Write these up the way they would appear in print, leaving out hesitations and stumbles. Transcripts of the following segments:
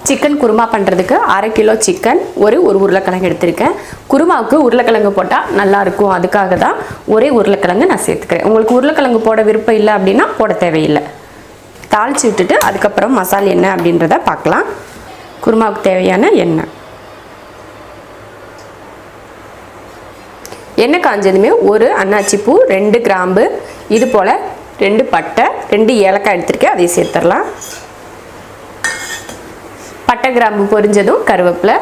Chicken kurma பண்ணுறதுக்கு 1/2 kilo chicken, ஒரு உருளைக்கிழங்கு எடுத்திருக்கேன். குருமாவுக்கு உருளைக்கிழங்கு போட்டால் நல்லாயிருக்கும், அதுக்காக தான் ஒரே உருளைக்கிழங்கு நான் சேர்த்துக்கிறேன். உங்களுக்கு உருளைக்கிழங்கு போட விருப்பம் இல்லை அப்படின்னா போட தேவையில்லை. தாளித்து விட்டுட்டு அதுக்கப்புறம் மசாலா என்ன அப்படின்றத பார்க்கலாம். குருமாவுக்கு தேவையான எண்ணெய் காஞ்சதுமே ஒரு அன்னாச்சி பூ, 2 கிராம்பு, இது போல் 2 பட்டை, 2 ஏலக்காய் எடுத்திருக்கேன், அதையும் சேர்த்துடலாம். பட்டை கிராம்பு பொரிஞ்சதும் கருவேப்பிலை,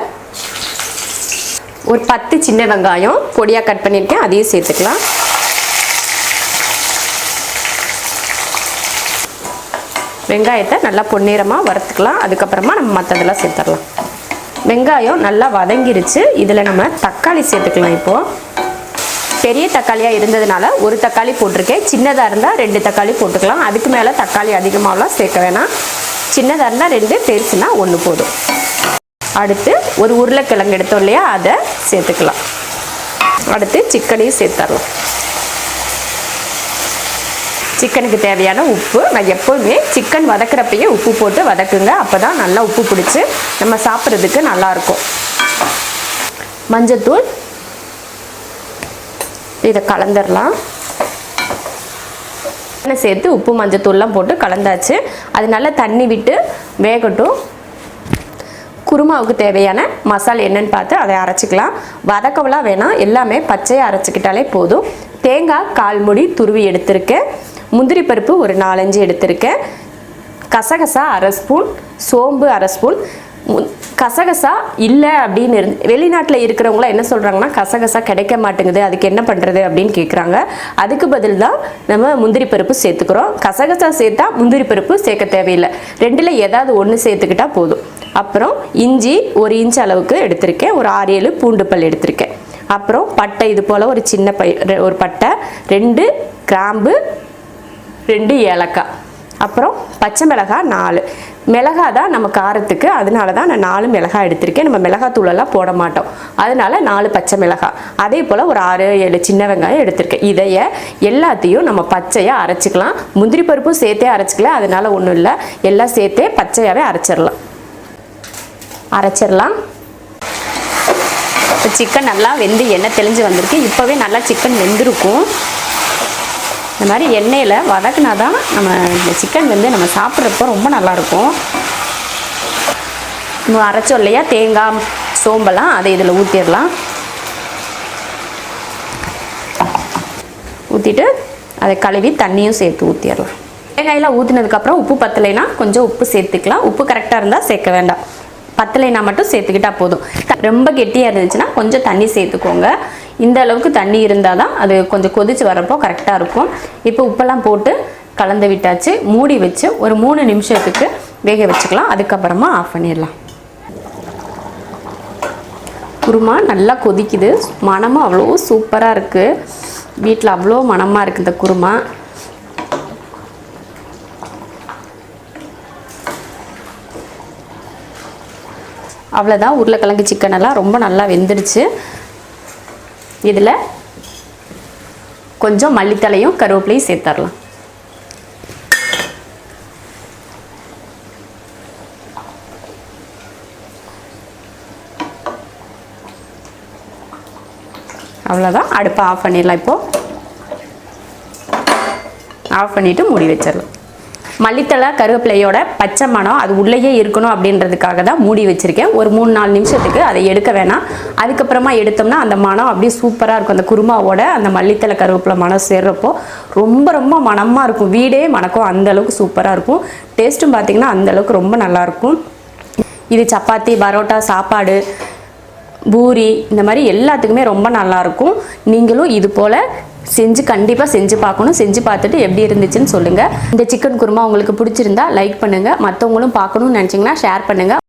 ஒரு 10 சின்ன வெங்காயம் பொடியாக கட் பண்ணியிருக்கேன், அதையும் சேர்த்துக்கலாம். வெங்காயத்தை நல்லா பொன்னிறமாக வறுத்துக்கலாம். அதுக்கப்புறமா நம்ம மற்றதெல்லாம் சேர்த்துடலாம். வெங்காயம் நல்லா வதங்கிருச்சு. இதில் நம்ம தக்காளி சேர்த்துக்கலாம். இப்போது பெரிய தக்காளியாக இருந்ததுனால ஒரு தக்காளி போட்டிருக்கேன். சின்னதாக இருந்தால் 2 தக்காளி போட்டுக்கலாம். அதுக்கு மேலே தக்காளி அதிகமாகலாம் சேர்க்க வேணாம். சின்னதாக இருந்தால் 2, பெருசுனா 1 போதும். அடுத்து ஒரு உருளைக்கிழங்கு எடுத்தோம் இல்லையா, அதை சேர்த்துக்கலாம். அடுத்து சிக்கனையும் சேர்த்துடலாம். சிக்கனுக்கு தேவையான உப்பு, நான் எப்போவுமே சிக்கன் வதக்கிறப்பயே உப்பு போட்டு வதக்குங்க. அப்போ தான் நல்லா உப்பு பிடிச்சி நம்ம சாப்பிட்றதுக்கு நல்லாயிருக்கும். மஞ்சத்தூள், இதை கலந்துடலாம். சேர்த்து உப்பு மஞ்சத்தூள்லாம் போட்டு கலந்தாச்சு. அது நல்லா தண்ணி விட்டு வேகட்டும். குருமாவுக்கு தேவையான மசாலா என்னன்னு பார்த்து அதை அரைச்சிக்கலாம். வதக்கவெல்லாம் வேணாம், எல்லாமே பச்சையாக அரைச்சிக்கிட்டாலே போதும். தேங்காய் 1/4 மூடி துருவி எடுத்திருக்கேன். முந்திரி பருப்பு ஒரு 4-5 எடுத்திருக்கேன். கசகசா 1/2 ஸ்பூன், சோம்பு 1/2 ஸ்பூன். கசகசா இல்லை அப்படின்னு வெளிநாட்டில் இருக்கிறவங்களாம் என்ன சொல்கிறாங்கன்னா, கசகசா கிடைக்க மாட்டேங்குது, அதுக்கு என்ன பண்ணுறது அப்படின்னு கேட்குறாங்க. அதுக்கு பதில் தான் நம்ம முந்திரி பருப்பு சேர்த்துக்கிறோம். கசகசா சேர்த்தா முந்திரி பருப்பு சேர்க்க தேவையில்லை. 2ல் ஏதாவது ஒன்று சேர்த்துக்கிட்டா போதும். அப்புறம் இஞ்சி 1 இன்ச் அளவுக்கு எடுத்திருக்கேன். ஒரு 6-7 பூண்டு பல் எடுத்திருக்கேன். அப்புறம் பட்டை, இது போல் ஒரு சின்ன ஒரு பட்டை, 2 கிராம்பு, 2 ஏலக்காய். அப்புறம் பச்சை மிளகாய் 4. மிளகாய் தான் நம்ம காரத்துக்கு, அதனால தான் நான் 4 மிளகாய் எடுத்திருக்கேன். நம்ம மிளகாத்தூளெல்லாம் போட மாட்டோம், அதனால 4 பச்சை மிளகாய். அதே போல் ஒரு 6-7 சின்ன வெங்காயம் எடுத்திருக்கேன். இதைய எல்லாத்தையும் நம்ம பச்சையாக அரைச்சிக்கலாம். முந்திரி பருப்பும் சேர்த்தே அரைச்சிக்கலாம், அதனால ஒன்றும் இல்லை. எல்லாம் சேர்த்தே பச்சையாகவே அரைச்சிடலாம். இப்போ சிக்கன் நல்லா வெந்து எண்ணெய் தெளிஞ்சு வந்திருக்கு. இப்போவே நல்லா சிக்கன் வெந்திருக்கும். இந்த மாதிரி எண்ணெயில் வதக்குனா தான் நம்ம இந்த சிக்கன் வந்து நம்ம சாப்பிட்றப்போ ரொம்ப நல்லாயிருக்கும். நம்ம அரைச்சோம் இல்லையா தேங்காய், சோம்பெல்லாம், அதை இதில் ஊற்றிடலாம். ஊற்றிட்டு அதை கழுவி தண்ணியும் சேர்த்து ஊற்றிடலாம். தேங்காயெல்லாம் ஊற்றினதுக்கப்புறம் உப்பு பத்தலைன்னா கொஞ்சம் உப்பு சேர்த்துக்கலாம். உப்பு கரெக்டாக இருந்தால் சேர்க்க வேண்டாம், பத்தலைனா மட்டும் சேர்த்துக்கிட்டால் போதும். ரொம்ப கெட்டியாக இருந்துச்சுன்னா கொஞ்சம் தண்ணி சேர்த்துக்கோங்க. இந்த அளவுக்கு தண்ணி இருந்தால் தான் அது கொஞ்சம் கொதித்து வரப்போ கரெக்டாக இருக்கும். இப்போ உப்பெல்லாம் போட்டு கலந்து விட்டாச்சு. மூடி வச்சு ஒரு 3 நிமிஷத்துக்கு வேக வச்சுக்கலாம். அதுக்கப்புறமா ஆஃப் பண்ணிடலாம். குருமா நல்லா கொதிக்குது. மணமும் அவ்வளோ சூப்பராக இருக்குது. வீட்டில் அவ்வளோ மணமாக இருக்குது இந்த குருமா. அவ்வளோதான், உருளைக்கிழங்கு சிக்கன் எல்லாம் ரொம்ப நல்லா வெந்துடுச்சு. இதில் கொஞ்சம் மல்லித்தலையும் கருவேப்பிலையும் சேர்த்துடலாம். அவ்வளோதான், அடுப்பை ஆஃப் பண்ணிடலாம். இப்போது ஆஃப் பண்ணிவிட்டு மூடி வச்சிடலாம். மல்லித்தலை கருவேப்பிலையோட பச்சை மணம் அது உள்ளேயே இருக்கணும் அப்படின்றதுக்காக தான் மூடி வச்சுருக்கேன். ஒரு 3-4 நிமிஷத்துக்கு அதை எடுக்க வேணாம். அதுக்கப்புறமா எடுத்தோம்னா அந்த மணம் அப்படியே சூப்பராக இருக்கும். அந்த குருமாவோட அந்த மல்லித்தலை கருவேப்பிலை மணம் சேர்றப்போ ரொம்ப ரொம்ப மணமாக இருக்கும். வீடே மணக்கும், அந்தளவுக்கு சூப்பராக இருக்கும். டேஸ்ட்டும் பார்த்திங்கன்னா அந்தளவுக்கு ரொம்ப நல்லாயிருக்கும். இது சப்பாத்தி, பரோட்டா, சாப்பாடு, பூரி, இந்த மாதிரி எல்லாத்துக்குமே ரொம்ப நல்லாயிருக்கும். நீங்களும் இது போல் கண்டிப்பாக செஞ்சு பார்க்கணும். செஞ்சு பார்த்துட்டு எப்படி இருந்துச்சுன்னு சொல்லுங்கள். இந்த சிக்கன் குருமா உங்களுக்கு பிடிச்சிருந்தா லைக் பண்ணுங்கள். மற்றவங்களும் பார்க்கணும்னு நினச்சிங்கன்னா ஷேர் பண்ணுங்கள்.